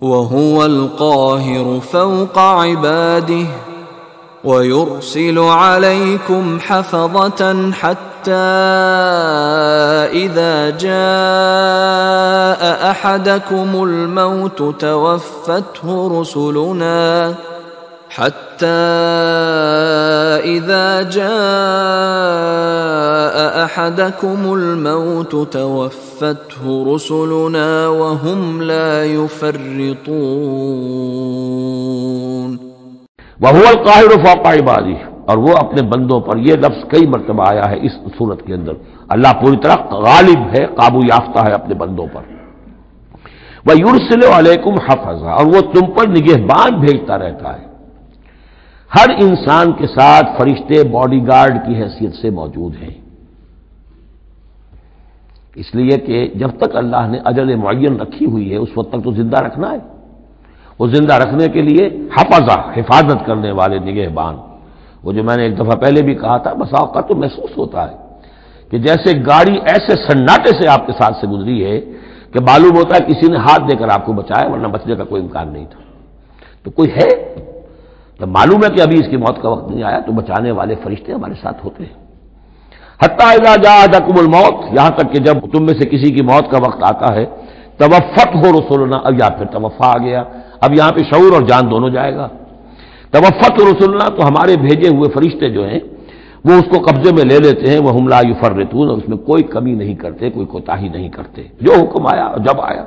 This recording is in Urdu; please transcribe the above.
وهو القاهر فوق عباده ويرسل عليكم حفظة حتى إذا جاء أحدكم الموت توفته رسلنا وهم لا يفرطون وَهُوَ الْقَاهِرُ فَوْقَ عِبَادِهِ، اور وہ اپنے بندوں پر، یہ لفظ کئی مرتبہ آیا ہے اس صورت کے اندر، اللہ پوری طرح غالب ہے، قابو یافتہ ہے اپنے بندوں پر۔ وَيُرْسِلُ عَلَيْكُمْ حَفَظًا، اور وہ تم پر نگہبان بھیجتا رہتا ہے۔ ہر انسان کے ساتھ فرشتے باڈی گارڈ کی حیثیت سے موجود ہیں، اس لیے کہ جب تک اللہ نے اجل معین رکھی ہوئی ہے اس وقت تک تو زندہ رکھنا ہے۔ وہ زندہ رکھنے کے لیے حفظہ، حفاظت کرنے والے نگہبان، وہ جو میں نے ایک دفعہ پہلے بھی کہا تھا، بس اوقات تو محسوس ہوتا ہے کہ جیسے گاڑی ایسے سناٹے سے آپ کے ساتھ سے گزری ہے کہ معلوم ہوتا ہے کسی نے ہاتھ دے کر آپ کو بچایا، ورنہ بچنے کا کوئی امکان نہیں تھا۔ تو کوئی ہے، جب معلوم ہے کہ ابھی اس کی موت کا وقت نہیں آیا تو بچانے والے فرشتے ہمارے ساتھ ہوتے ہیں۔ حتی اذا جاء احدکم الموت، یہاں تک کہ جب تم میں سے کسی کی موت کا وقت آتا ہے، توفته رسلنا، اب یا پھر توفا آ گیا، اب یہاں پہ شعور اور جان دونوں جائے گا۔ توفته رسلنا، تو ہمارے بھیجے ہوئے فرشتے جو ہیں وہ اس کو قبضے میں لے لیتے ہیں، وہم لا یفرطون، اور اس میں کوئی کمی نہیں کرتے، کوئی کوتاہی نہیں کرتے، جو حکم آیا اور جب آیا۔